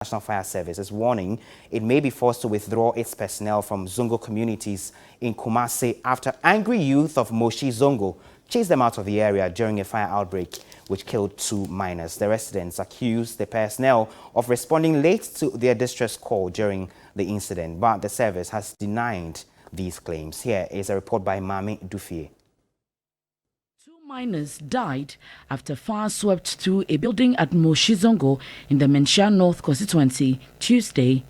National Fire Service is warning it may be forced to withdraw its personnel from Zongo communities in Kumasi after angry youth of Mooshie Zongo chased them out of the area during a fire outbreak which killed 2 minors. The residents accused the personnel of responding late to their distress call during the incident, but the service has denied these claims. Here is a report by Mami Dufie. 2 minors died after fire swept through a building at Mooshie Zongo in the Menchia North constituency Tuesday.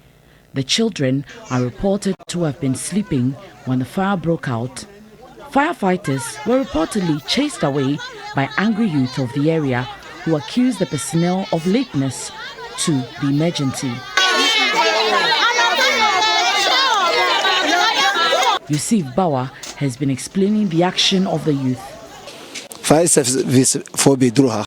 The children are reported to have been sleeping when the fire broke out. Firefighters were reportedly chased away by angry youth of the area who accused the personnel of lateness to the emergency. Yusuf Bawa has been explaining the action of the youth. Fire service for Bedruha.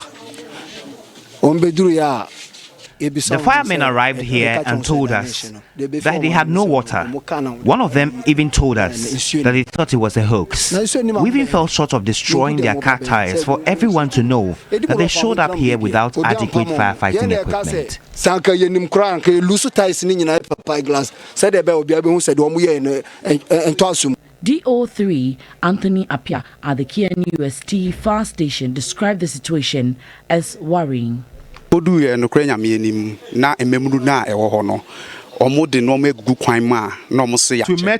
The firemen arrived here and told us that they had no water. One of them even told us that they thought it was a hoax. We even fell short of destroying their car tires for everyone to know that they showed up here without adequate firefighting equipment. DO3 Anthony Apia at the KNUST fire station described the situation as worrying. To match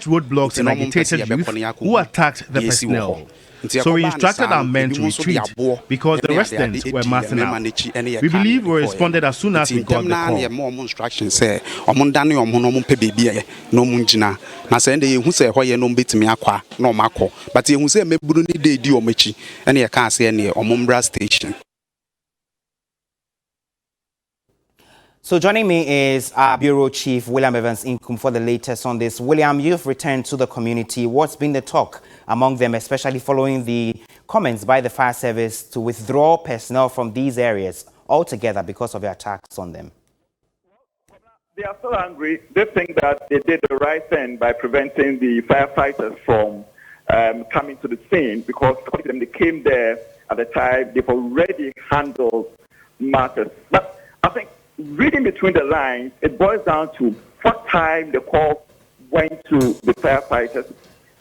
roadblocks and agitated youth who attacked the personnel. So we instructed our men to retreat because the residents were massing out. We believe we responded as soon as we got the call. So joining me is our Bureau Chief, William Evans Inkum, for the latest on this. William, you've returned to the community. What's been the talk among them, especially following the comments by the fire service to withdraw personnel from these areas altogether because of the attacks on them? They are so angry. They think that they did the right thing by preventing the firefighters from coming to the scene, because according to them, they came there at the time. They've already handled matters. But I think reading between the lines, it boils down to what time the call went to the firefighters,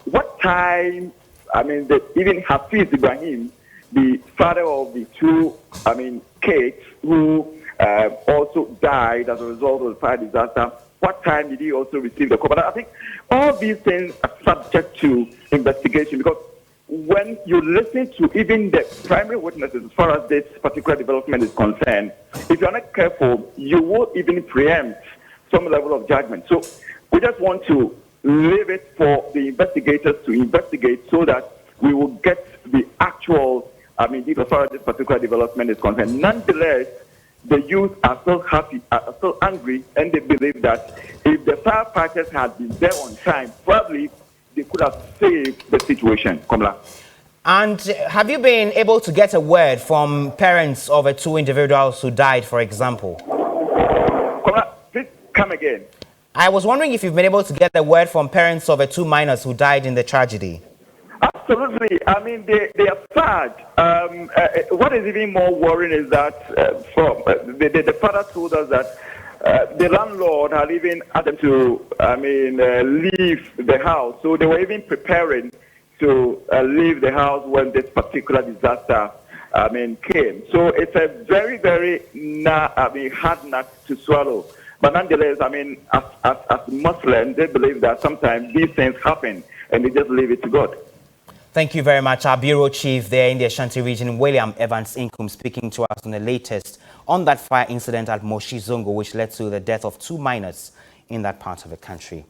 what time, they even Hafiz Ibrahim, the father of the 2, kids who also died as a result of the fire disaster, what time did he also receive the call? But I think all these things are subject to investigation, because when you listen to even the primary witnesses as far as this particular development is concerned, if you're not careful, you will even preempt some level of judgment. So we just want to leave it for the investigators to investigate so that we will get the actual, as far as this particular development is concerned. Nonetheless, the youth are still happy, are still angry, and they believe that if the firefighters had been there on time, probably they could have saved the situation. Komla. And have you been able to get a word from parents of the 2 individuals who died, for example? Komla, please come again. I was wondering if you've been able to get a word from parents of the 2 minors who died in the tragedy. Absolutely. They are sad. What is even more worrying is that the father told us that the landlord had even asked them to, leave the house. So they were even preparing to leave the house when this particular disaster, came. So it's a very, very, hard nut to swallow. But nonetheless, as Muslims, they believe that sometimes these things happen and they just leave it to God. Thank you very much. Our Bureau Chief there in the Ashanti region, William Evans Inkum, speaking to us on the latest on that fire incident at Mooshie Zongo, which led to the death of 2 minors in that part of the country.